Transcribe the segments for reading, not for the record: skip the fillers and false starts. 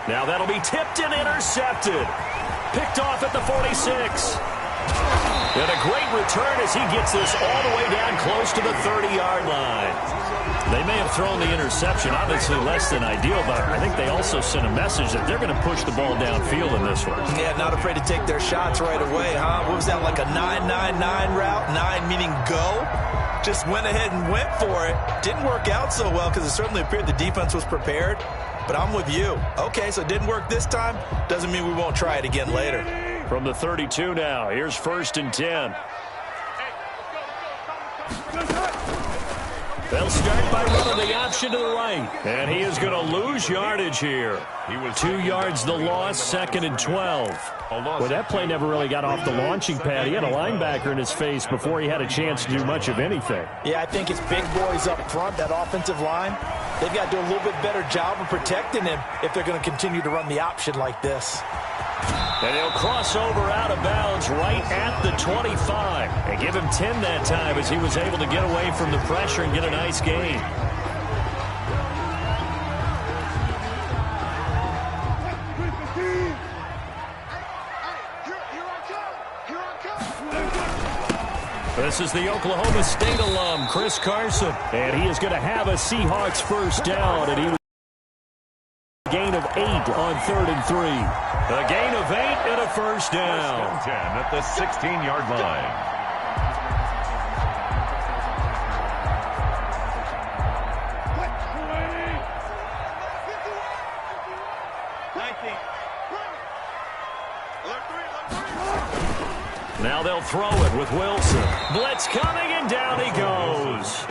Now that'll be tipped and intercepted. Picked off at the 46. And a great return as he gets this all the way down close to the 30-yard line. They may have thrown the interception, obviously less than ideal, but I think they also sent a message that they're going to push the ball downfield in this one. Yeah, not afraid to take their shots right away, huh? What was that, like a 9-9-9 route? 9 meaning go? Just went ahead and went for it. Didn't work out so well because it certainly appeared the defense was prepared. But I'm with you. Okay, so it didn't work this time. Doesn't mean we won't try it again later. From the 32 now, here's 1st and 10. They'll start by running the option to the right. And he is going to lose yardage here. 2 yards the loss, 2nd and 12. Well, that play never really got off the launching pad. He had a linebacker in his face before he had a chance to do much of anything. Yeah, I think it's big boys up front, that offensive line. They've got to do a little bit better job of protecting him if they're going to continue to run the option like this. And he'll cross over out of bounds right at the 25. And give him 10 that time as he was able to get away from the pressure and get a nice gain. This is the Oklahoma State alum, Chris Carson. And he is going to have a Seahawks first down. And he was a gain of 8 on 3rd and 3. A gain of 8 and a first down. 10 at the 16-yard line. Now they'll throw it with Wilson. Blitz coming, and down he goes.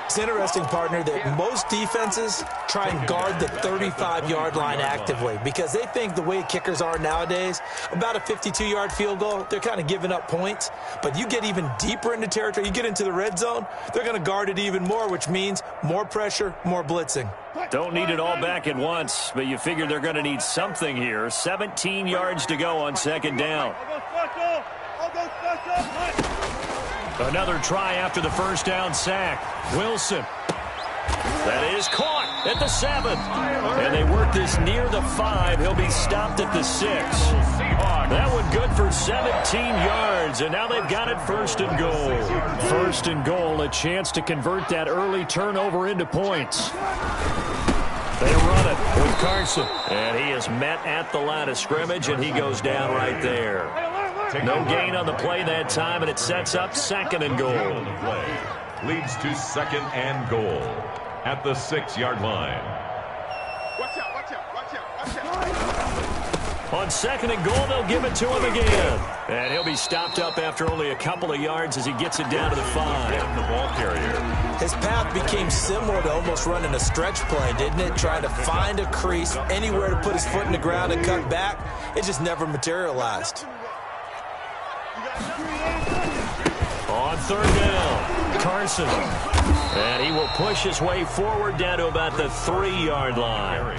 It's interesting, partner, that most defenses try and guard the 35-yard line actively because they think the way kickers are nowadays, about a 52-yard field goal, they're kind of giving up points. But you get even deeper into territory, you get into the red zone, they're going to guard it even more, which means more pressure, more blitzing. Don't need it all back at once, but you figure they're going to need something here. 17 yards to go on 2nd down. Another try after the first down sack. Wilson. That is caught at the 7. And they work this near the 5. He'll be stopped at the 6. That one good for 17 yards. And now they've got it 1st and goal. 1st and goal, a chance to convert that early turnover into points. They run it with Carson. And he is met at the line of scrimmage, and he goes down right there. No gain on the play that time, and it sets up 2nd and goal. Leads to 2nd and goal at the 6-yard line. On 2nd and goal, they'll give it to him again. And he'll be stopped up after only a couple of yards as he gets it down to the 5. The ball carrier. His path became similar to almost running a stretch play, didn't it? Trying to find a crease, anywhere to put his foot in the ground and cut back. It just never materialized. On 3rd down, Carson. And he will push his way forward down to about the 3-yard line.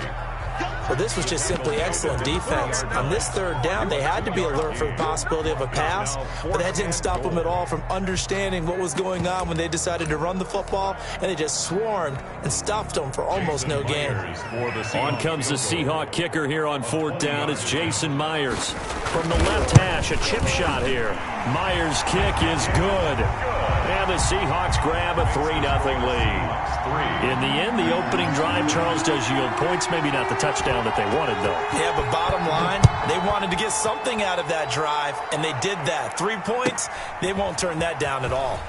Well, this was just simply excellent defense. On this 3rd down, they had to be alert for the possibility of a pass, but that didn't stop them at all from understanding what was going on when they decided to run the football, and they just swarmed and stuffed them for almost no gain. On comes the Seahawk kicker here on 4th down. It's Jason Myers. From the left hash, a chip shot here. Myers' kick is good. And the Seahawks grab a 3-0 lead. In the end, the opening drive, Charles, does yield points. Maybe not the touchdown that they wanted, though. Yeah, but bottom line, they wanted to get something out of that drive, and they did that. 3 points, they won't turn that down at all.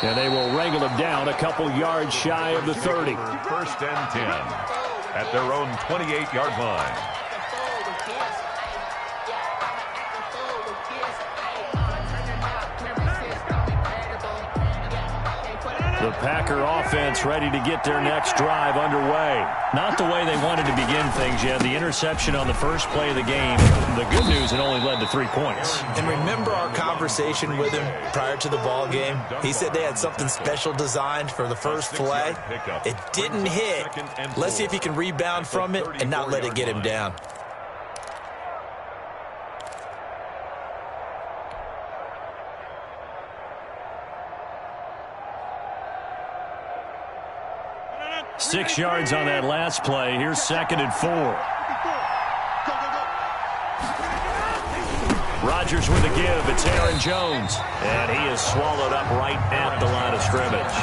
And they will wrangle him down a couple yards shy of the 30. 1st and 10 at their own 28-yard line. The Packer offense ready to get their next drive underway. Not the way they wanted to begin things yet. The interception on the first play of the game. The good news, it only led to 3 points. And remember our conversation with him prior to the ball game? He said they had something special designed for the first play. It didn't hit. Let's see if he can rebound from it and not let it get him down. 6 yards on that last play. Here's 2nd and 4. Rodgers with a give. It's Aaron Jones. And he is swallowed up right at the line of scrimmage.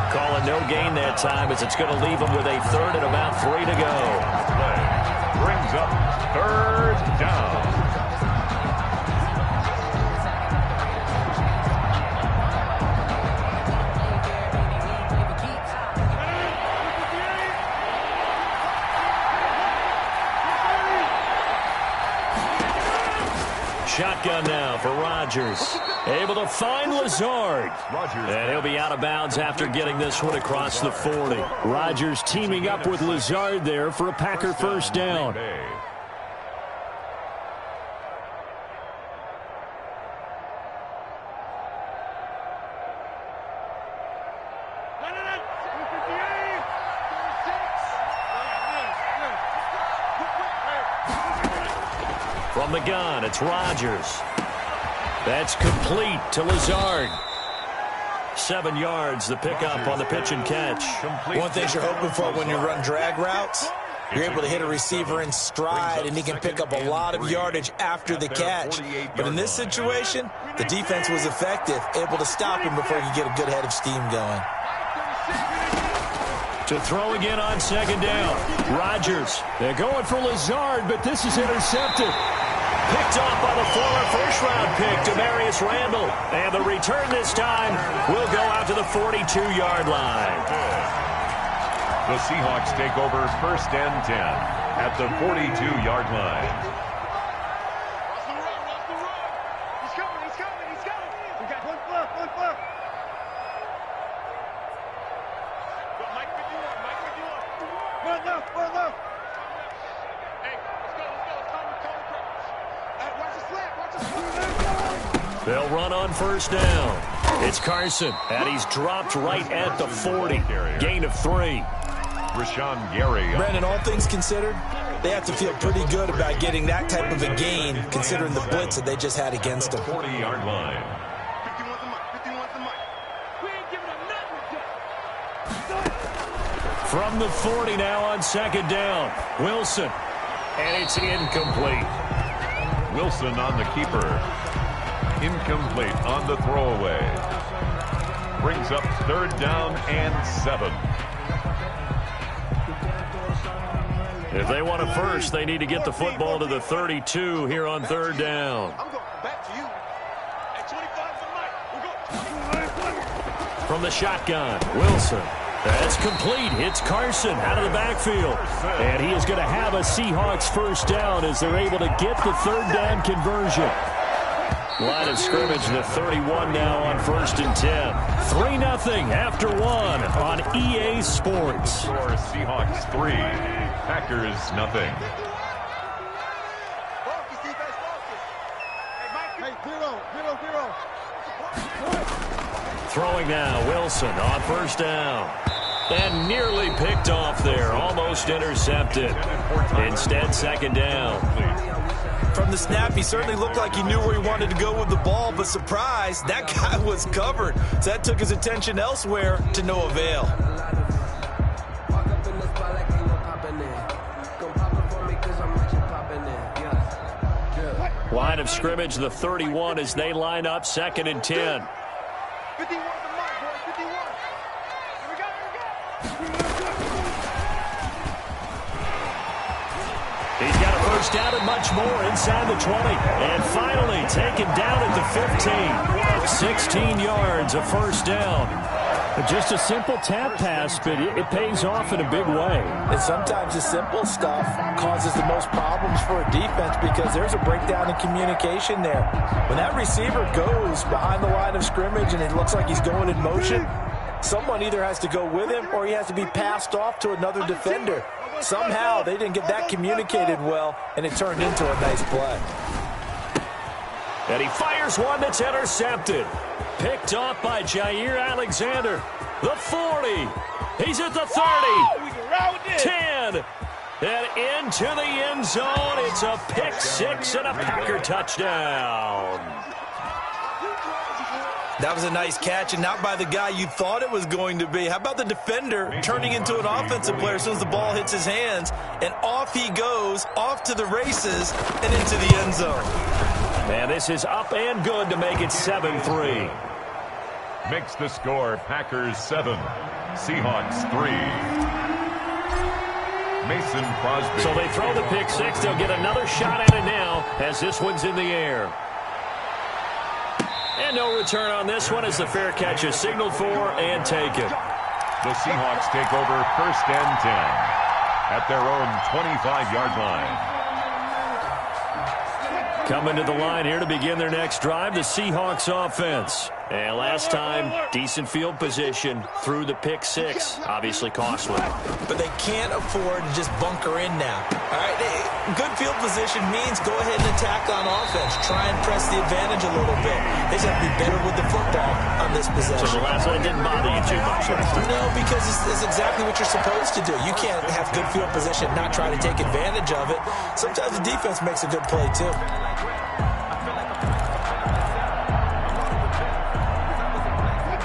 Calling no gain that time as it's going to leave him with a 3rd and about 3 to go. Play brings up 3rd down. Shotgun now for Rodgers. Able to find Lazard. And he'll be out of bounds after getting this one across the 40. Rodgers teaming up with Lazard there for a Packer first down. From the gun, it's Rodgers. That's complete to Lazard. 7 yards, the pickup on the pitch and catch. One thing you're hoping for when you run drag routes, you're able to hit a receiver in stride, and he can pick up a lot of yardage after the catch. But in this situation, the defense was effective, able to stop him before he could get a good head of steam going. To throw again on 2nd down. Rodgers. They're going for Lazard, but this is intercepted. Picked off by the former first-round pick, Demarius Randall. And the return this time will go out to the 42-yard line. The Seahawks take over 1st and 10 at the 42-yard line. They'll run on 1st down. It's Carson, and he's dropped right at the 40. Gain of 3. Rashawn Gary. Brandon, all things considered, they have to feel pretty good about getting that type of a gain, considering the blitz that they just had against them. 40-yard line. From the 40 now on 2nd down. Wilson, and it's incomplete. Wilson on the keeper. Incomplete on the throwaway. Brings up 3rd down and 7. If they want a first, they need to get the football to the 32 here on 3rd down. From the shotgun, Wilson. That's complete. It's Carson out of the backfield. And he is going to have a Seahawks first down as they're able to get the 3rd down conversion. Line of scrimmage, the 31 now on 1st and 10. 3-0 after 1 on EA Sports. Seahawks 3, Packers nothing. Throwing now, Wilson on 1st down. And nearly picked off there, almost intercepted. Instead, 2nd down. From the snap, he certainly looked like he knew where he wanted to go with the ball, but surprise, that guy was covered. So that took his attention elsewhere to no avail. Line of scrimmage, the 31 as they line up 2nd and 10. He's got a first down and much more inside the 20. And finally taken down at the 15. 16 yards, a first down. Just a simple tap pass, but it pays off in a big way. And sometimes the simple stuff causes the most problems for a defense because there's a breakdown in communication there. When that receiver goes behind the line of scrimmage and it looks like he's going in motion, someone either has to go with him or he has to be passed off to another defender. Somehow they didn't get that communicated well, and it turned into a nice play. And he fires one that's intercepted. Picked off by Jair Alexander. The 40. He's at the 30. 10. And into the end zone. It's a pick six and a Packer touchdown. That was a nice catch, and not by the guy you thought it was going to be. How about the defender turning into an offensive player as soon as the ball hits his hands, and off he goes, off to the races, and into the end zone. And this is up and good to make it 7-3. Makes the score Packers 7, Seahawks 3. Mason Crosby. So they throw the pick six. They'll get another shot at it now as this one's in the air. And no return on this one as the fair catch is signaled for and taken. The Seahawks take over 1st and 10 at their own 25-yard line. Coming to the line here to begin their next drive, the Seahawks offense. And last time, decent field position through the pick six. Obviously costly. But they can't afford to just bunker in now. All right, good field position means go ahead and attack on offense. Try and press the advantage a little bit. They just have to be better with the football on this possession. So the last one didn't bother you too much last time? No, because it's exactly what you're supposed to do. You can't have good field position and not try to take advantage of it. Sometimes the defense makes a good play too.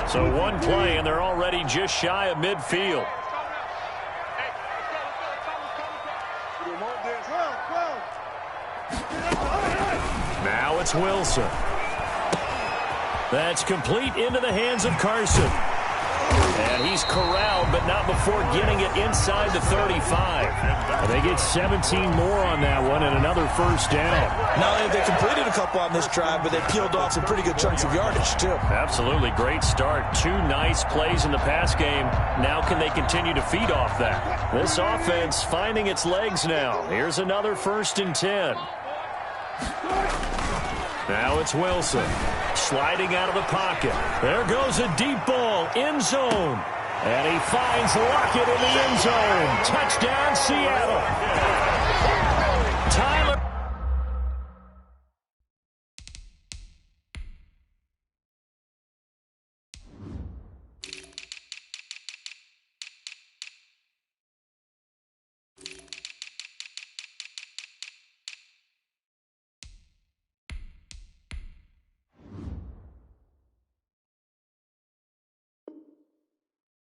So one play, and they're already just shy of midfield. Now it's Wilson. That's complete into the hands of Carson. And he's corralled, but not before getting it inside the 35. And they get 17 more on that one and another first down. Not only have they completed a couple on this drive, but they peeled off some pretty good chunks of yardage, too. Absolutely. Great start. 2 nice plays in the pass game. Now can they continue to feed off that? This offense finding its legs now. Here's another 1st and 10. Now it's Wilson. Sliding out of the pocket. There goes a deep ball. End zone. And he finds Lockett in the end zone. Touchdown, Seattle. Tyler.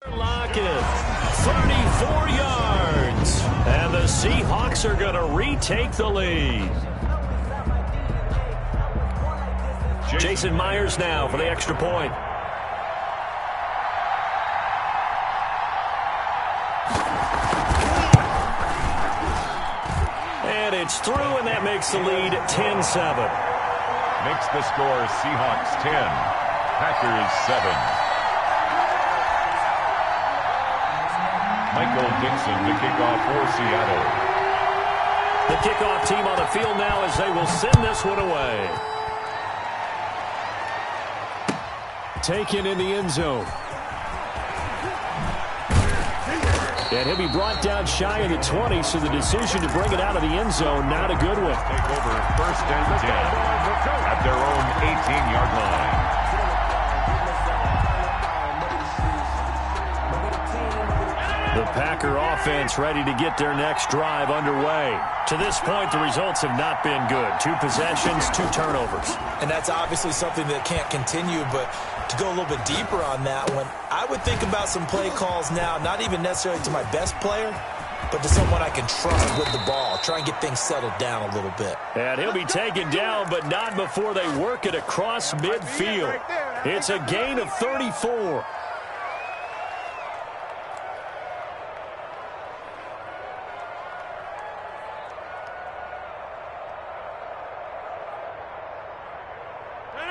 Lockett, 34 yards. And the Seahawks are going to retake the lead. Jason Myers now for the extra point. And it's through, and that makes the lead 10-7. Makes the score Seahawks 10, Packers 7. Michael Dixon, the kickoff for Seattle. The kickoff team on the field now as they will send this one away. Taken in the end zone. And he'll be brought down shy of the 20, so the decision to bring it out of the end zone, not a good one. Take over 1st and 10 at their own 18-yard line. The Packer offense ready to get their next drive underway. To this point, the results have not been good. 2 possessions, 2 turnovers. And that's obviously something that can't continue, but to go a little bit deeper on that one, I would think about some play calls now, not even necessarily to my best player, but to someone I can trust with the ball. Try and get things settled down a little bit. And he'll be taken down, but not before they work it across midfield. It's a gain of 34.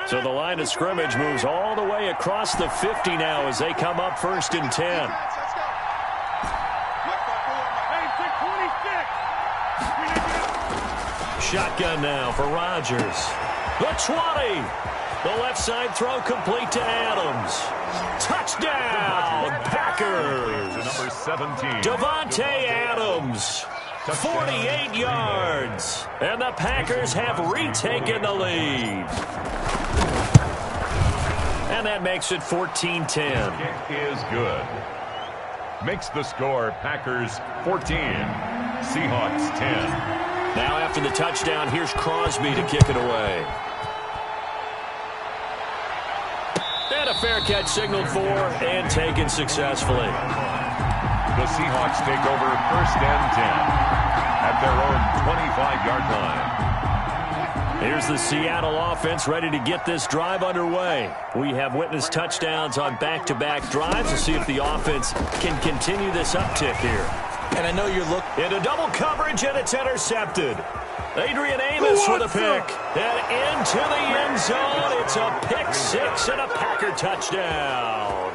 So the line of scrimmage moves all the way across the 50 now as they come up 1st and 10. Shotgun now for Rodgers. The 20. The left side throw complete to Adams. Touchdown, Packers. Number 17. Davante Adams. 48 yards. And the Packers have retaken the lead. And that makes it 14-10. Kick is good. Makes the score Packers 14, Seahawks 10. Now after the touchdown, here's Crosby to kick it away. And a fair catch signaled for and taken successfully. The Seahawks take over 1st and 10 at their own 25-yard line. Here's the Seattle offense ready to get this drive underway. We have witnessed touchdowns on back-to-back drives. We'll see if the offense can continue this uptick here. And I know you're looking into double coverage, and it's intercepted. Adrian Amos with a pick. And into the end zone. It's a pick six and a Packer touchdown.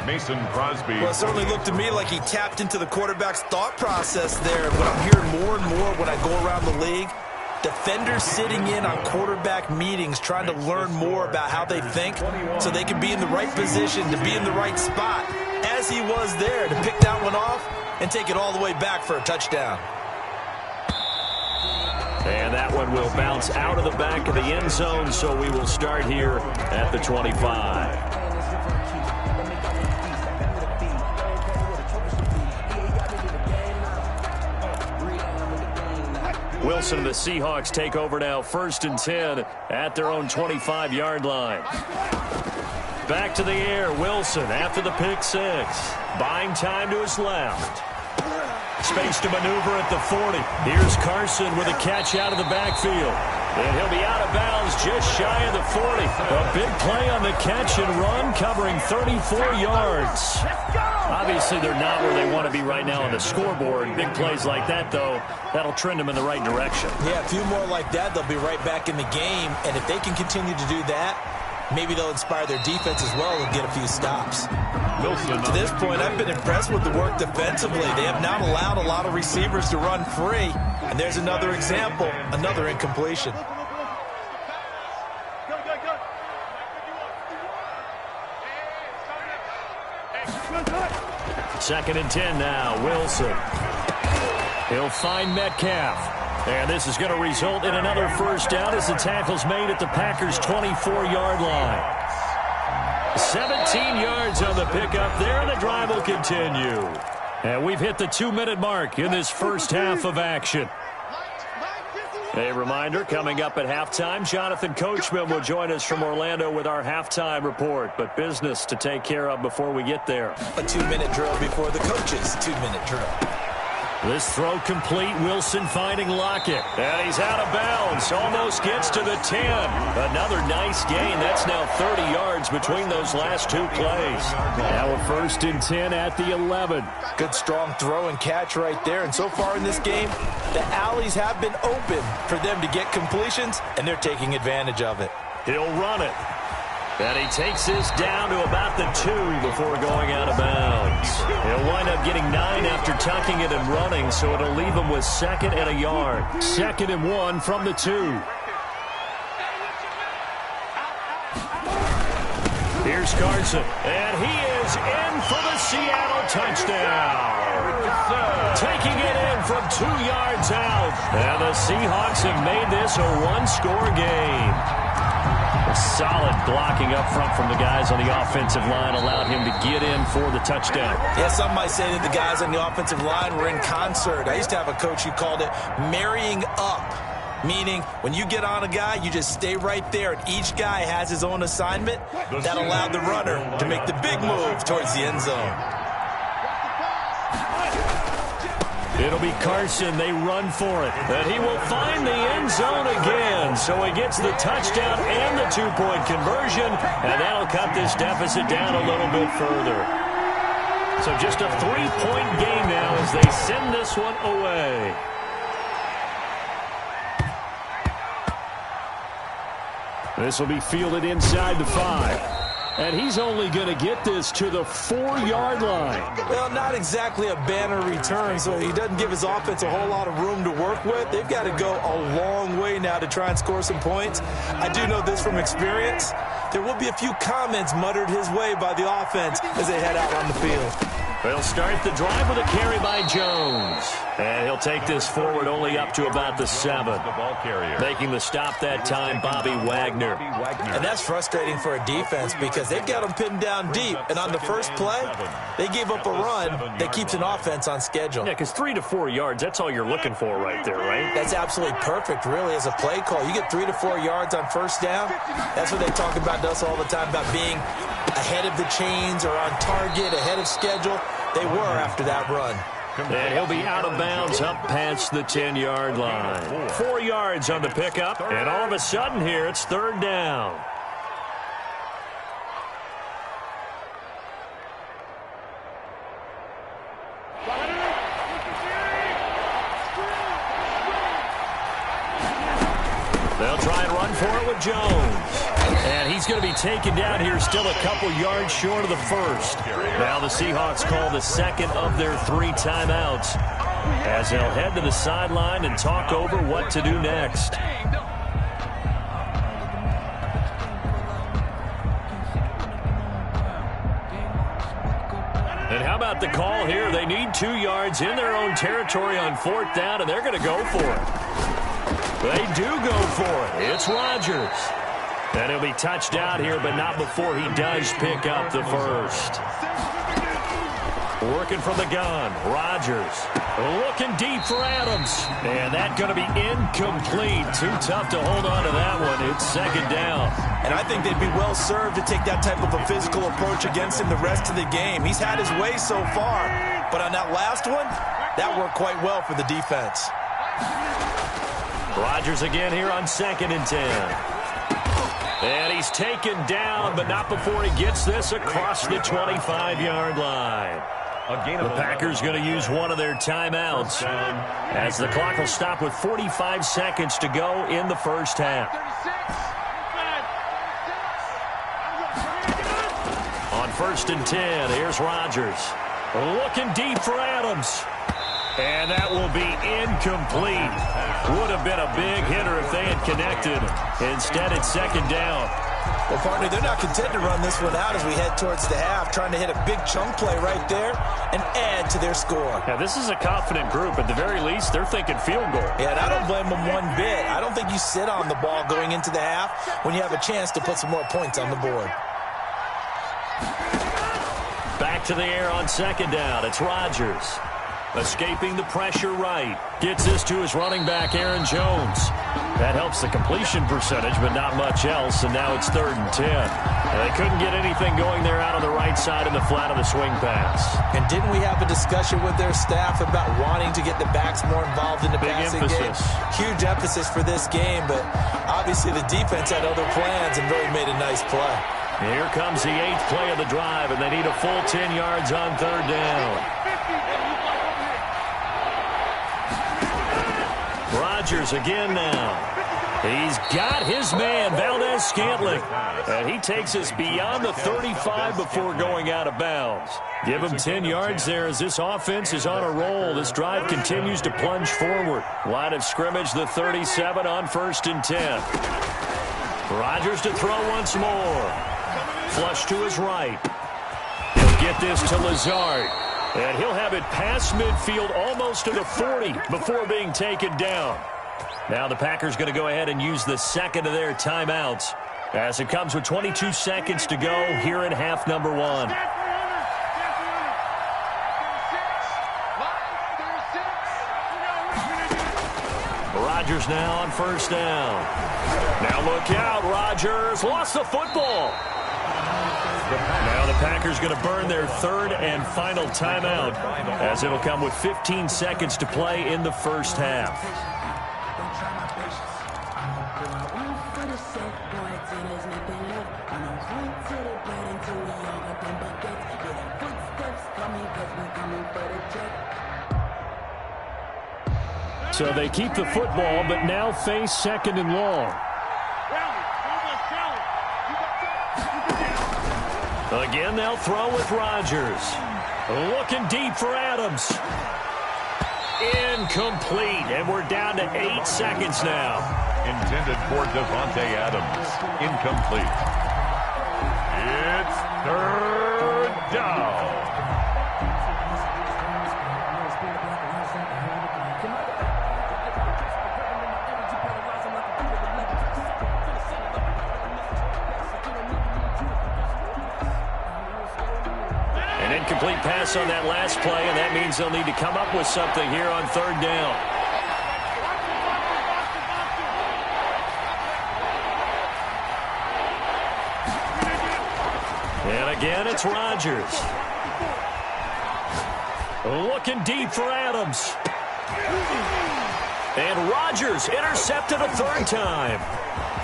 Mason Crosby. Well, it certainly looked to me like he tapped into the quarterback's thought process there. But I'm hearing more and more when I go around the league, defenders sitting in on quarterback meetings trying to learn more about how they think so they can be in the right position to be in the right spot, as he was there, to pick that one off and take it all the way back for a touchdown. And that one will bounce out of the back of the end zone, so we will start here at the 25. Wilson and the Seahawks take over now, 1st and 10 at their own 25-yard line. Back to the air, Wilson after the pick six. Buying time to his left. Space to maneuver at the 40. Here's Carson with a catch out of the backfield. And he'll be out of bounds just shy of the 40. A big play on the catch and run, covering 34 yards. Obviously, they're not where they want to be right now on the scoreboard. Big plays like that, though, that'll trend them in the right direction. Yeah, a few more like that, they'll be right back in the game. And if they can continue to do that, maybe they'll inspire their defense as well and get a few stops. To this point, I've been impressed with the work defensively. They have not allowed a lot of receivers to run free. And there's another example, another incompletion. Second and 10 now, Wilson. He'll find Metcalf. And this is going to result in another first down as the tackle's made at the Packers' 24-yard line. 17 yards on the pickup there, and the drive will continue. And we've hit the 2-minute mark in this first half of action. A reminder, coming up at halftime, Jonathan Coachman will join us from Orlando with our halftime report. But business to take care of before we get there. A 2-minute drill before the coach's 2-minute drill. This throw complete. Wilson finding Lockett. And he's out of bounds. Almost gets to the 10. Another nice gain. That's now 30 yards between those last two plays. Now a 1st and 10 at the 11. Good strong throw and catch right there. And so far in this game, the alleys have been open for them to get completions, and they're taking advantage of it. He'll run it. And he takes this down to about the 2 before going out of bounds. He'll wind up getting 9 after tucking it and running, so it'll leave him with 2nd and a yard. 2nd and 1 from the 2. Here's Carson, and he is in for the Seattle touchdown. Taking it in from 2 yards out. And the Seahawks have made this a one-score game. Solid blocking up front from the guys on the offensive line allowed him to get in for the touchdown. Yeah, some might say that the guys on the offensive line were in concert. I used to have a coach who called it marrying up, meaning when you get on a guy, you just stay right there, and each guy has his own assignment. That allowed the runner to make the big move towards the end zone. It'll be Carson. They run for it. And he will find the end zone again. So he gets the touchdown and the 2-point conversion. And that'll cut this deficit down a little bit further. So just a 3-point game now as they send this one away. This will be fielded inside the 5. And he's only going to get this to the 4-yard line. Well, not exactly a banner return, so he doesn't give his offense a whole lot of room to work with. They've got to go a long way now to try and score some points. I do know this from experience. There will be a few comments muttered his way by the offense as they head out on the field. They'll start the drive with a carry by Jones. And he'll take this forward only up to about the 7. The ball carrier. Making the stop that time, Bobby Wagner. And that's frustrating for a defense because they've got them pinned down deep. And on the first play, they gave up a run that keeps an offense on schedule. Yeah, because 3 to 4 yards, that's all you're looking for right there, right? That's absolutely perfect, really, as a play call. You get 3 to 4 yards on first down. That's what they talk about to us all the time, about being ahead of the chains or on target, ahead of schedule. They were after that run. And he'll be out of bounds up past the 10-yard line. 4 yards on the pickup, and all of a sudden here, it's 3rd down. They'll try and run for it with Jones. And he's going to be taken down here still a couple yards short of the first. Now the Seahawks call the second of their 3 timeouts as they'll head to the sideline and talk over what to do next. And how about the call here? They need 2 yards in their own territory on 4th down, and they're going to go for it. They do go for it. It's Rodgers. And he'll be touched out here, but not before he does pick up the first. Working from the gun, Rodgers. Looking deep for Adams. And that's going to be incomplete. Too tough to hold on to that one. It's 2nd down. And I think they'd be well served to take that type of a physical approach against him the rest of the game. He's had his way so far. But on that last one, that worked quite well for the defense. Rodgers again here on 2nd and 10. And he's taken down, but not before he gets this across the 25-yard line. The Packers going to use one of their timeouts as the clock will stop with 45 seconds to go in the first half. On 1st and 10, here's Rodgers. Looking deep for Adams. And that will be incomplete. Would have been a big hitter if they had connected. Instead, it's 2nd down. Well, partner, they're not content to run this one out as we head towards the half, trying to hit a big chunk play right there and add to their score. Now, this is a confident group. At the very least, they're thinking field goal. Yeah, and I don't blame them one bit. I don't think you sit on the ball going into the half when you have a chance to put some more points on the board. Back to the air on 2nd down. It's Rodgers. Escaping the pressure right. Gets this to his running back, Aaron Jones. That helps the completion percentage, but not much else, and now it's 3rd and 10. And they couldn't get anything going there out on the right side in the flat of the swing pass. And didn't we have a discussion with their staff about wanting to get the backs more involved in the passing game? Huge emphasis for this game, but obviously the defense had other plans and really made a nice play. Here comes the 8th play of the drive, and they need a full 10 yards on 3rd down. Rodgers again now. He's got his man, Valdez-Scantling. And he takes us beyond the 35 before going out of bounds. Give him 10 yards there as this offense is on a roll. This drive continues to plunge forward. Line of scrimmage, the 37 on 1st and 10. Rodgers to throw once more. Flush to his right. He'll get this to Lazard. And he'll have it past midfield almost to the 40 before being taken down. Now the Packers going to go ahead and use the second of their timeouts as it comes with 22 seconds to go here in half number 1. Rodgers now on 1st down. Now look out, Rodgers lost the football. Now the Packers going to burn their 3rd and final timeout as it'll come with 15 seconds to play in the first half. So they keep the football, but now face 2nd and long. Again, they'll throw with Rodgers. Looking deep for Adams. Incomplete, and we're down to 8 seconds now. Intended for Devontae Adams. Incomplete. It's 3rd down. Incomplete pass on that last play, and that means they'll need to come up with something here on third down. And again, it's Rodgers. Looking deep for Adams. And Rodgers intercepted a third time.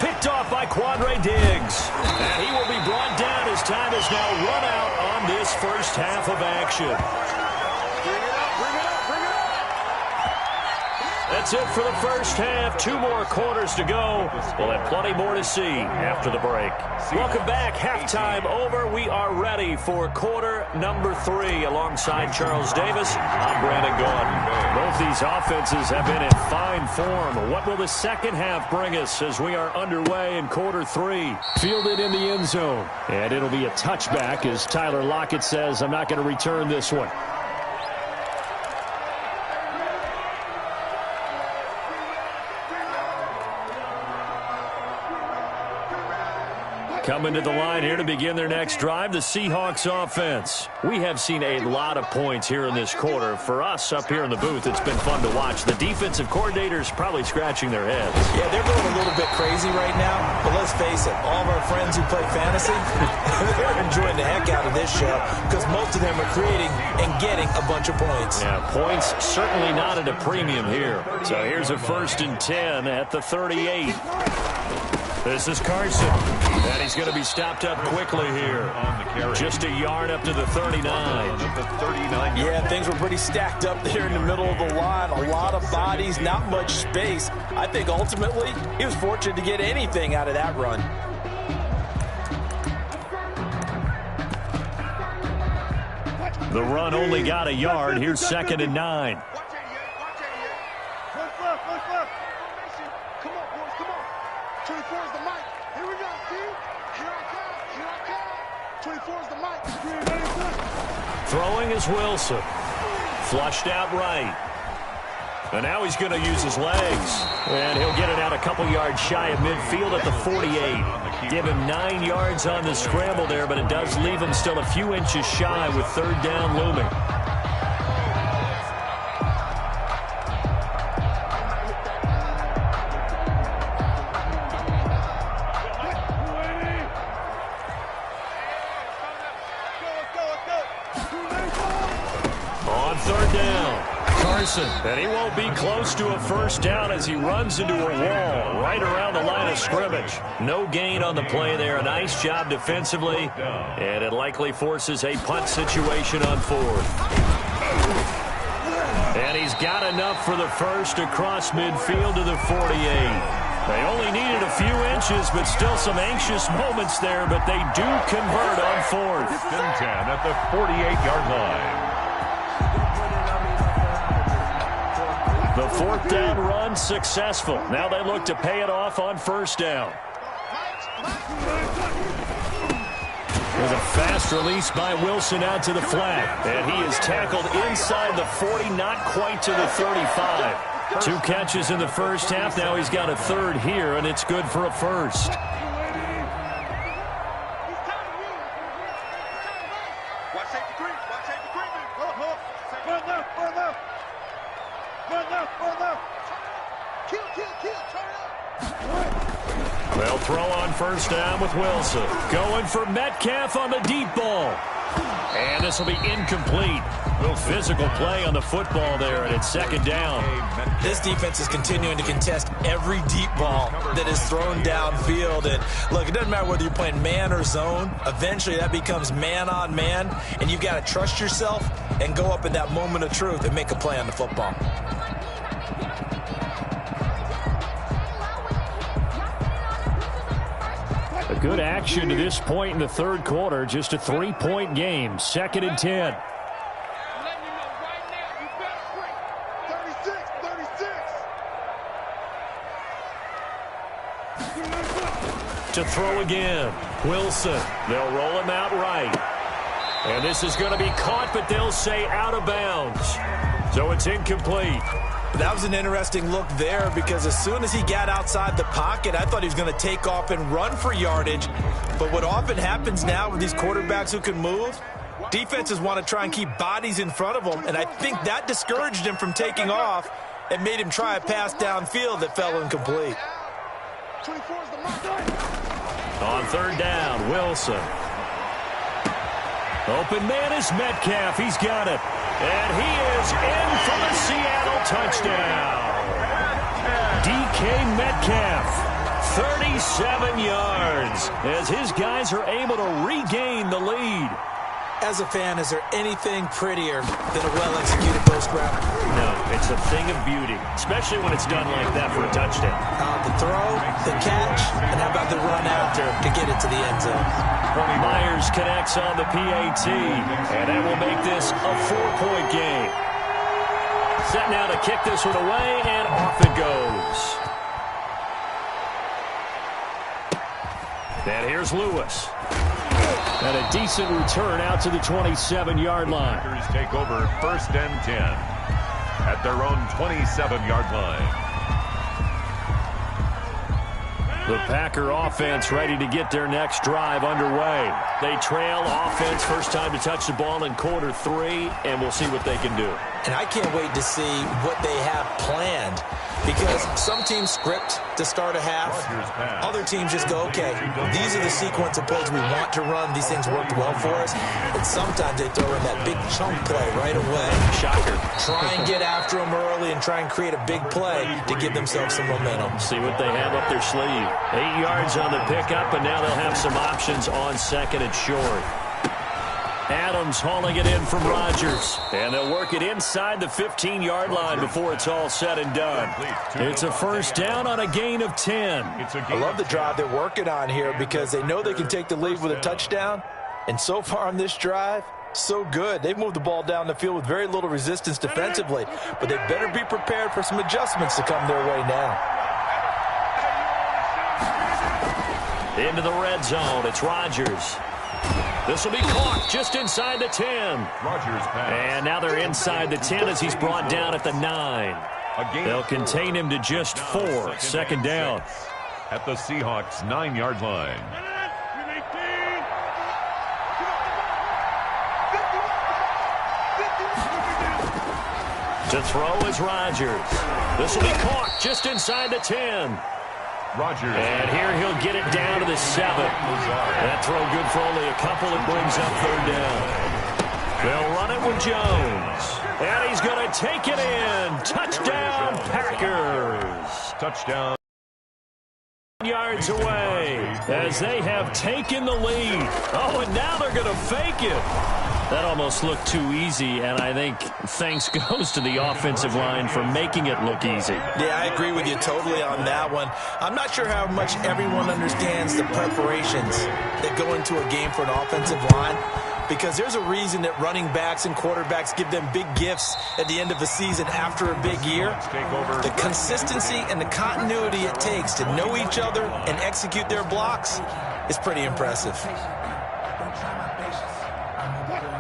Picked off by Quandre Diggs. And he will be brought down as time has now run out on this first half of action. That's it for the first half. 2 more quarters to go. We'll have plenty more to see after the break. Welcome back. Halftime over. We are ready for quarter number 3. Alongside Charles Davis, I'm Brandon Gaudin. Both these offenses have been in fine form. What will the second half bring us as we are underway in quarter 3? Fielded in the end zone. And it'll be a touchback as Tyler Lockett says, I'm not going to return this one. Coming to the line here to begin their next drive, the Seahawks offense. We have seen a lot of points here in this quarter. For us up here in the booth, it's been fun to watch. The defensive coordinators probably scratching their heads. Yeah, they're going a little bit crazy right now, but let's face it, all of our friends who play fantasy, they're enjoying the heck out of this show because most of them are creating and getting a bunch of points. Yeah, points certainly not at a premium here. So here's a 1st and 10 at the 38. This is Carson, and he's going to be stopped up quickly here. Just a yard up to the 39. Yeah, things were pretty stacked up there in the middle of the line. A lot of bodies, not much space. I think ultimately he was fortunate to get anything out of that run. The run only got a yard. Here's 2nd and 9. Throwing is Wilson. Flushed out right. And now he's going to use his legs. And he'll get it out a couple yards shy of midfield at the 48. Give him 9 yards on the scramble there, but it does leave him still a few inches shy with third down looming. And he won't be close to a first down as he runs into a wall right around the line of scrimmage. No gain on the play there. A nice job defensively. And it likely forces a punt situation on 4th. And he's got enough for the first across midfield to the 48. They only needed a few inches, but still some anxious moments there. But they do convert on 4th. 10 at the 48-yard line. The 4th down run successful. Now they look to pay it off on 1st down. There's a fast release by Wilson out to the flat. And he is tackled inside the 40, not quite to the 35. 2 catches in the first half. Now he's got a 3rd here, and it's good for a 1st. They'll throw on 1st down with Wilson. Going for Metcalf on the deep ball. And this will be incomplete. Real physical play on the football there, and it's 2nd down. This defense is continuing to contest every deep ball that is thrown downfield. And look, it doesn't matter whether you're playing man or zone. Eventually that becomes man on man, and you've got to trust yourself and go up in that moment of truth and make a play on the football. A good action to this point in the 3rd quarter. Just a 3-point game. 2nd and 10. To throw again. Wilson. They'll roll him out right. And this is going to be caught, but they'll say out of bounds. So it's incomplete. That was an interesting look there because as soon as he got outside the pocket, I thought he was going to take off and run for yardage. But what often happens now with these quarterbacks who can move, Defenses want to try and keep bodies in front of them, and I think that discouraged him from taking off and made him try a pass downfield that fell incomplete. On third down, Wilson. Open man is Metcalf. He's got it. And he is in for the Seattle touchdown. DK Metcalf, 37 yards, as his guys are able to regain the lead. As a fan, is there anything prettier than a well-executed post route? No, it's a thing of beauty, especially when it's done like that for a touchdown. The throw, the catch, and how about the run after to get it to the end zone? Myers connects on the PAT, and that will make this a 4-point game. Set now to kick this one away, and off it goes. And here's Lewis. And a decent return out to the 27-yard line. Packers take over 1st and 10 at their own 27-yard line. The Packer offense ready to get their next drive underway. They trail offense, first time to touch the ball in quarter 3, and we'll see what they can do. And I can't wait to see what they have planned, because some teams script to start a half. Other teams just go, okay, these are the sequence of plays we want to run. These things worked well for us. And sometimes they throw in that big chunk play right away. Shocker. Try and get after them early and try and create a big play to give themselves some momentum. See what they have up their sleeve. 8 yards on the pickup, and now they'll have some options on second and short. Adams hauling it in from Rodgers. And they'll work it inside the 15-yard line before it's all said and done. It's a first down on a gain of 10. I love the drive they're working on here because they know they can take the lead with a touchdown. And so far on this drive, so good. They've moved the ball down the field with very little resistance defensively. But they better be prepared for some adjustments to come their way now. Into the red zone. It's Rodgers. This will be caught just inside the 10. Rodgers pass. And now they're inside the 10 as he's brought down at the 9. They'll contain him to just 4. Second down. At the Seahawks' 9-yard line. To throw is Rodgers. This will be caught just inside the 10. Rodgers. And here he'll get it down to the 7. That throw good for only a couple. It brings up third down. They'll run it with Jones. And he's going to take it in. Touchdown, Packers. Touchdown. Yards away as they have taken the lead. Oh, and now they're going to fake it. That almost looked too easy, and I think thanks goes to the offensive line for making it look easy. Yeah, I agree with you totally on that one. I'm not sure how much everyone understands the preparations that go into a game for an offensive line, because there's a reason that running backs and quarterbacks give them big gifts at the end of the season after a big year. The consistency and the continuity it takes to know each other and execute their blocks is pretty impressive.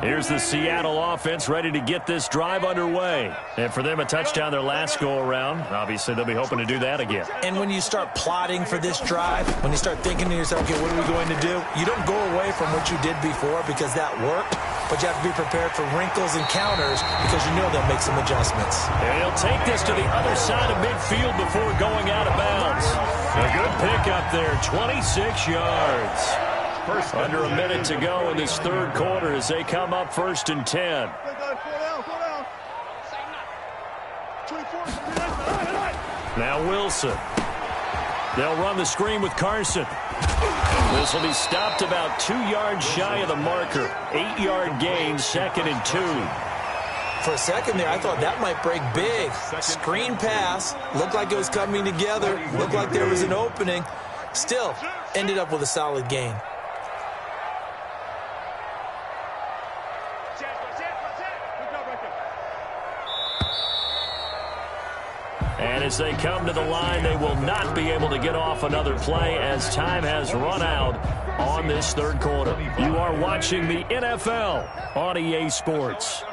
Here's the Seattle offense ready to get this drive underway. And for them, a touchdown their last go-around. Obviously, they'll be hoping to do that again. And when you start plotting for this drive, when you start thinking to yourself, okay, what are we going to do? You don't go away from what you did before because that worked, but you have to be prepared for wrinkles and counters because you know they'll make some adjustments. And he'll take this to the other side of midfield before going out of bounds. A good pickup there, 26 yards. Under a minute to go in this third quarter as they come up 1st and 10. Now Wilson. They'll run the screen with Carson. This will be stopped about 2 yards shy of the marker. 8-yard gain, 2nd and 2. For a second there, I thought that might break big. Screen pass. Looked like it was coming together. Looked like there was an opening. Still, ended up with a solid gain. And as they come to the line, they will not be able to get off another play as time has run out on this third quarter. You are watching the NFL on EA Sports.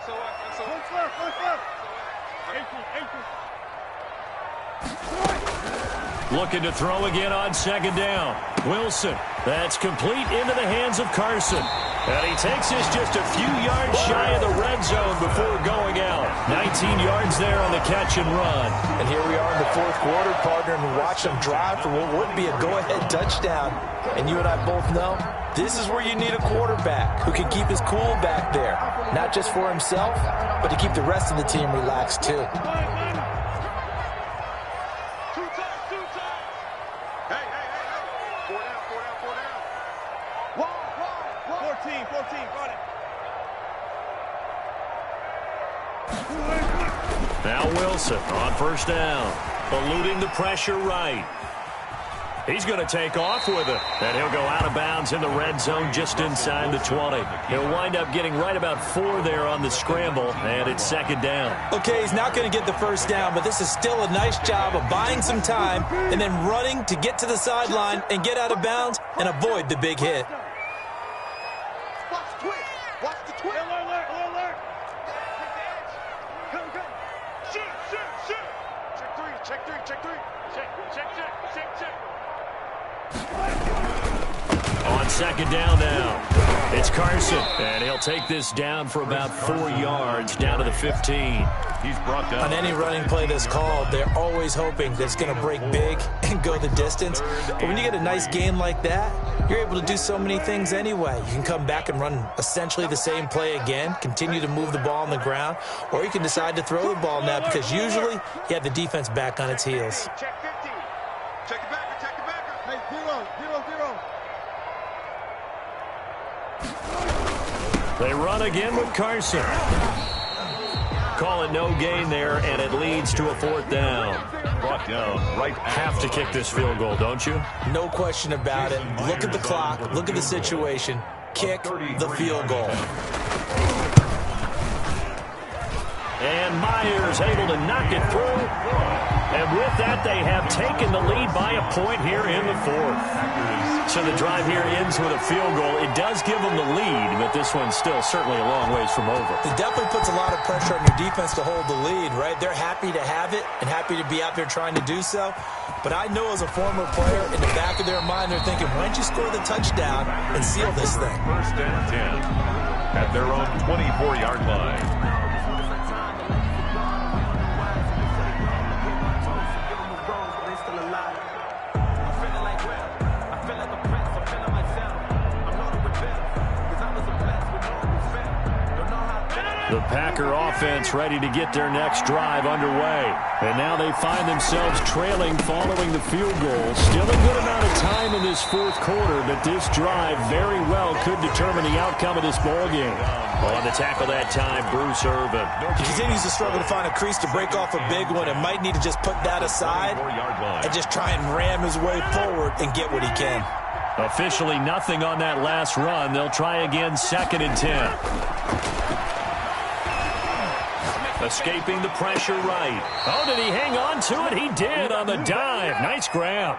Looking to throw again on second down. Wilson. That's complete into the hands of Carson. And he takes this just a few yards shy of the red zone before going out. 19 yards there on the catch and run. And here we are in the fourth quarter, partner, and watch them drive for what would be a go-ahead touchdown. And you and I both know this is where you need a quarterback who can keep his cool back there, not just for himself, but to keep the rest of the team relaxed too. Now Wilson on first down, eluding the pressure right. He's going to take off with it, and he'll go out of bounds in the red zone just inside the 20. He'll wind up getting right about 4 there on the scramble, and it's second down. Okay, he's not going to get the first down, but this is still a nice job of buying some time and then running to get to the sideline and get out of bounds and avoid the big hit. On second down now, it's Carson, and he'll take this down for about 4 yards, down to the 15. He's brought down. On any running play that's called, they're always hoping that it's going to break big and go the distance. But when you get a nice gain like that, you're able to do so many things anyway. You can come back and run essentially the same play again, continue to move the ball on the ground, or you can decide to throw the ball now because usually you have the defense back on its heels. Check 50. Check the backer, check the backer. Hey, 0, 0, 0. They run again with Carson. Call it no gain there, and it leads to a fourth down. Brought down right. Have to kick this field goal, don't you? No question about it. Look at the clock. Look at the situation. Kick the field goal. And Myers able to knock it through. And with that, they have taken the lead by a point here in the fourth. So the drive here ends with a field goal. It does give them the lead, but this one's still certainly a long ways from over. It definitely puts a lot of pressure on your defense to hold the lead, right? They're happy to have it and happy to be out there trying to do so. But I know as a former player, in the back of their mind, they're thinking, why don't you score the touchdown and seal this thing? First and 10 at their own 24-yard line. The Packer offense ready to get their next drive underway. And now they find themselves trailing following the field goal. Still a good amount of time in this fourth quarter, but this drive very well could determine the outcome of this ball game. On the tackle that time, Bruce Irvin. He continues to struggle to find a crease to break off a big one and might need to just put that aside and just try and ram his way forward and get what he can. Officially nothing on that last run. They'll try again, second and 10. Escaping the pressure right. Oh, did he hang on to it? He did on the dive. Nice grab.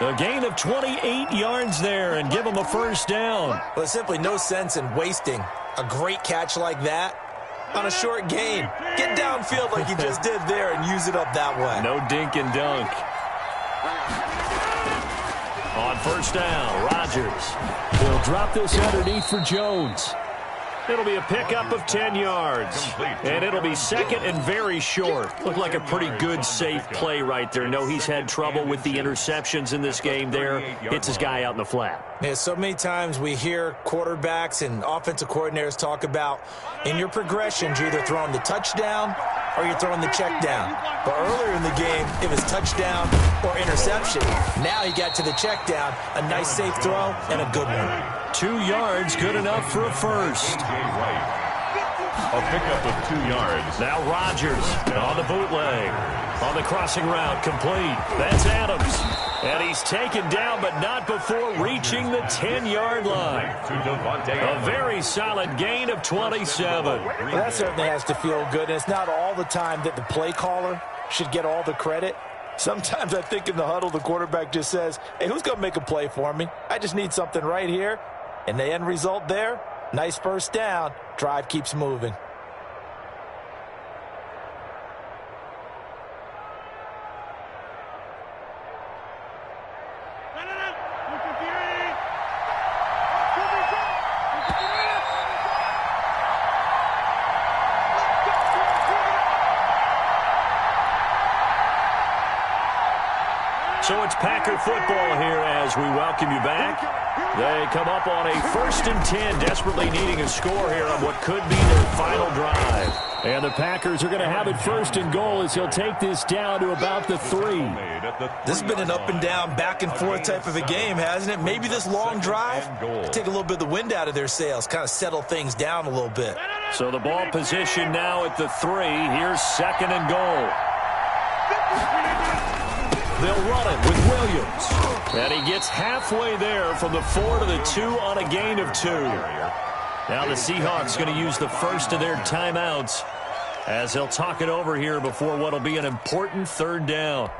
A gain of 28 yards there and give him a first down. Well, there's simply no sense in wasting a great catch like that on a short gain. Get downfield like you just did there and use it up that way. No dink and dunk. On first down, Rodgers. He'll drop this underneath for Jones. It'll be a pickup of 10 yards. And it'll be second and very short. Looked like a pretty good, safe play right there. No, he's had trouble with the interceptions in this game there. Hits his guy out in the flat. Yeah, so many times we hear quarterbacks and offensive coordinators talk about in your progressions, you're either throwing the touchdown or you're throwing the check down. But earlier in the game, it was touchdown or interception. Now he got to the check down, a nice safe throw and a good one. 2 yards, good enough for a first. A pickup of 2 yards. Now Rodgers on the bootleg. On the crossing route, complete. That's Adams. And he's taken down, but not before reaching the 10-yard line. A very solid gain of 27. Well, that certainly has to feel good. And it's not all the time that the play caller should get all the credit. Sometimes I think in the huddle, the quarterback just says, hey, who's going to make a play for me? I just need something right here. And the end result there, nice first down. Drive keeps moving. So it's Packer football here as we welcome you back. They come up on a 1st and 10, desperately needing a score here on what could be their final drive. And the Packers are going to have it 1st and goal as he'll take this down to about the 3. This has been an up and down, back and forth type of a game, hasn't it? Maybe this long drive take a little bit of the wind out of their sails, kind of settle things down a little bit. So the ball position now at the 3. Here's 2nd and goal. They'll run it with Williams. And he gets halfway there from the 4 to the 2 on a gain of 2. Now the Seahawks going to use the first of their timeouts as they'll talk it over here before what will be an important 3rd down.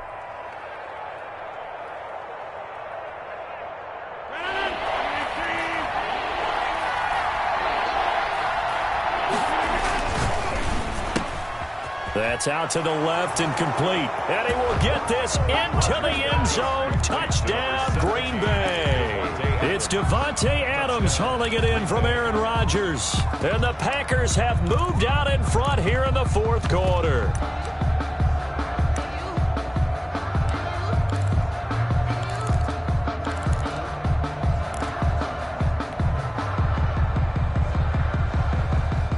That's out to the left and complete. And he will get this into the end zone. Touchdown, Green Bay. It's Devontae Adams hauling it in from Aaron Rodgers. And the Packers have moved out in front here in the 4th quarter.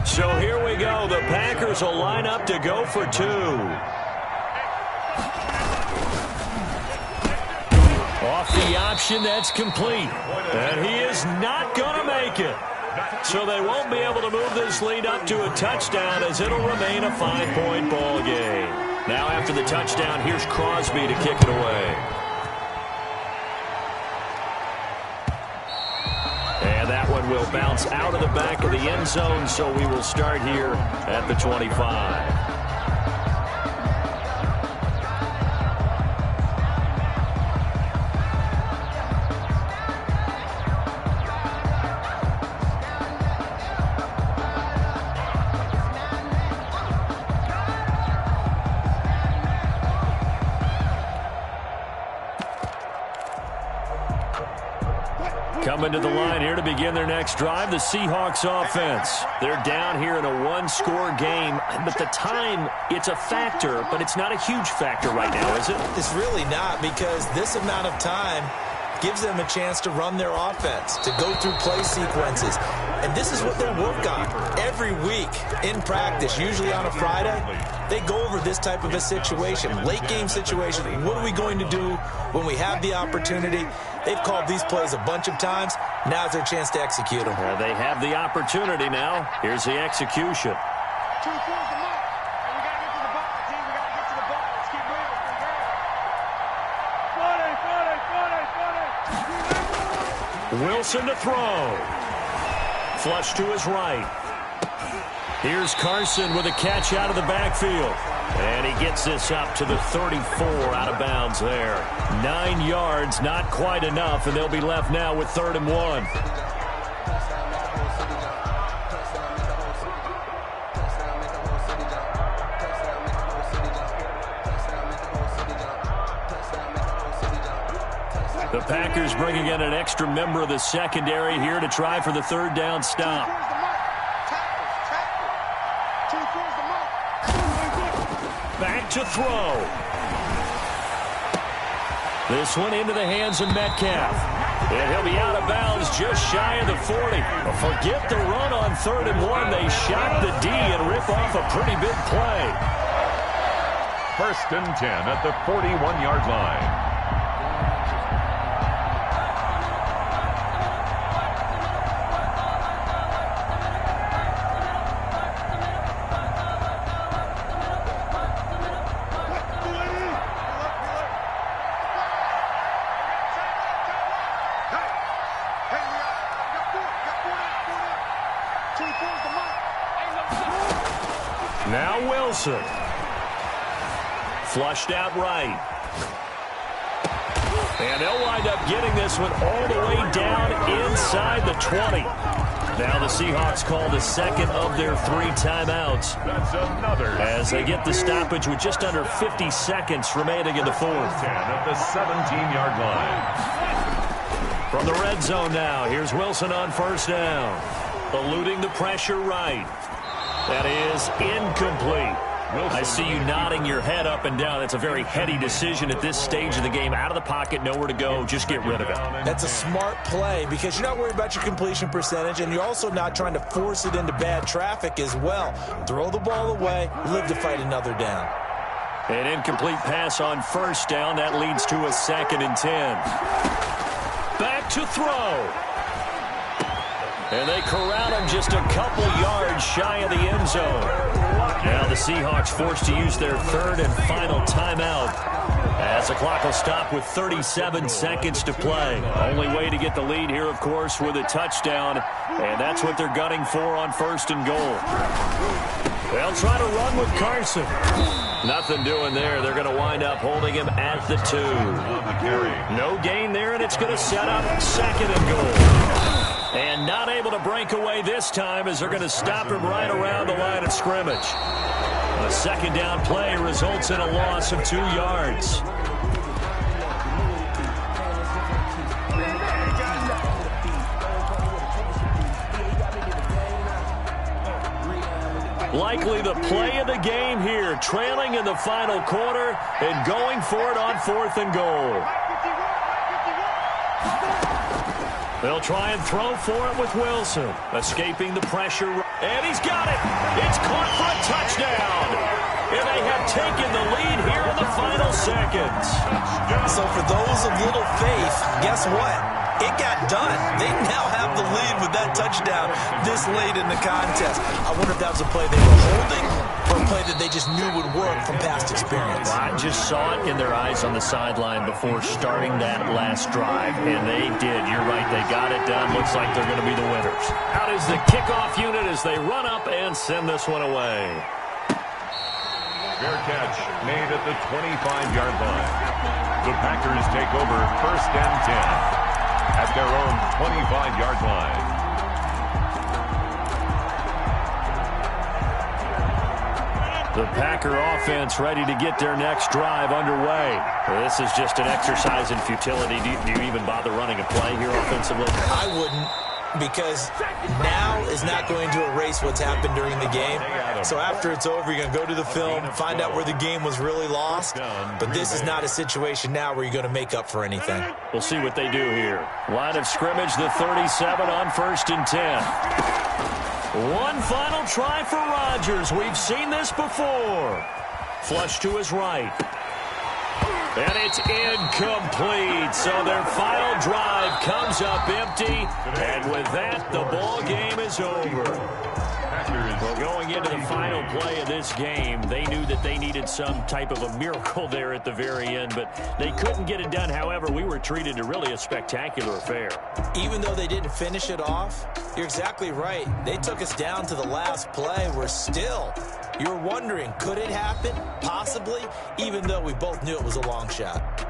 So here we go. The Packers will line up to go for 2. Off the option, that's complete. And he is not going to make it. So they won't be able to move this lead up to a touchdown as it'll remain a 5-point ball game. Now after the touchdown, here's Crosby to kick it away. And that one will bounce out of the back of the end zone, so we will start here at the 25. Coming to the line here to begin their next drive, the Seahawks offense. They're down here in a 1-score game, but the time, it's a factor, but it's not a huge factor right now, is it? It's really not, because this amount of time gives them a chance to run their offense, to go through play sequences. And this is what they work on every week in practice, usually on a Friday. They go over this type of a situation, late game situation. What are we going to do when we have the opportunity? They've called these plays a bunch of times. Now's their chance to execute them. They have the opportunity now. Here's the execution. Wilson to throw. Flush to his right. Here's Carson with a catch out of the backfield. And he gets this up to the 34 out of bounds there. 9 yards, not quite enough, and they'll be left now with 3rd and 1. The Packers bringing in an extra member of the secondary here to try for the 3rd down stop. Back to throw. This one into the hands of Metcalf. And he'll be out of bounds just shy of the 40. Forget the run on 3rd and 1. They shot the D and rip off a pretty big play. 1st and 10 at the 41-yard line. Now Wilson. Flushed out right. And they'll wind up getting this one all the way down inside the 20. Now the Seahawks call the 2nd of their 3 timeouts. That's another. As they get the stoppage with just under 50 seconds remaining in the 4th. 10 at the 17-yard line. From the red zone now, here's Wilson on 1st down. Eluding the pressure right. That is incomplete. I see you nodding your head up and down. That's a very heady decision at this stage of the game. Out of the pocket, nowhere to go. Just get rid of it. That's a smart play because you're not worried about your completion percentage, and you're also not trying to force it into bad traffic as well. Throw the ball away, live to fight another down. An incomplete pass on first down. That leads to a 2nd and 10. Back to throw. And they corral him just a couple yards shy of the end zone. Now the Seahawks forced to use their 3rd and final timeout as the clock will stop with 37 seconds to play. Only way to get the lead here, of course, with a touchdown, and that's what they're gunning for on 1st and goal. They'll try to run with Carson. Nothing doing there. They're going to wind up holding him at the 2. No gain there, and it's going to set up 2nd and goal. And not able to break away this time as they're going to stop him right around the line of scrimmage. A 2nd down play results in a loss of 2 yards. Likely the play of the game here, trailing in the final quarter and going for it on 4th and goal. They'll try and throw for it with Wilson. Escaping the pressure. And he's got it. It's caught for a touchdown. And they have taken the lead here in the final seconds. So for those of little faith, guess what? It got done. They now have the lead with that touchdown this late in the contest. I wonder if that was a play they were holding or a play that they just knew would work from past experience. I just saw it in their eyes on the sideline before starting that last drive, and they did. You're right. They got it done. Looks like they're going to be the winners. Out is the kickoff unit as they run up and send this one away. Fair catch made at the 25-yard line. The Packers take over 1st and 10. At their own 25-yard line. The Packer offense ready to get their next drive underway. Well, this is just an exercise in futility. Do you even bother running a play here offensively? I wouldn't, because now is not going to erase what's happened during the game. So after it's over, you're going to go to the film, find out where the game was really lost. But this is not a situation now where you're going to make up for anything. We'll see what they do here. Line of scrimmage, the 37 on 1st and 10. One final try for Rodgers. We've seen this before. Flush to his right. And it's incomplete. So their final drive comes up empty. And with that, the ball game is over. Well, going into the final play of this game, they knew that they needed some type of a miracle there at the very end, but they couldn't get it done. However, we were treated to really a spectacular affair. Even though they didn't finish it off, you're exactly right. They took us down to the last play. We're still, you're wondering, could it happen? Possibly, even though we both knew it was a long shot.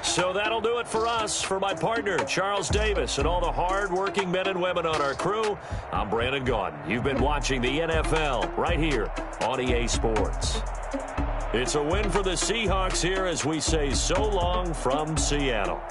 So that'll do it for us. For my partner, Charles Davis, and all the hard-working men and women on our crew, I'm Brandon Gaudin. You've been watching the NFL right here on EA Sports. It's a win for the Seahawks here as we say so long from Seattle.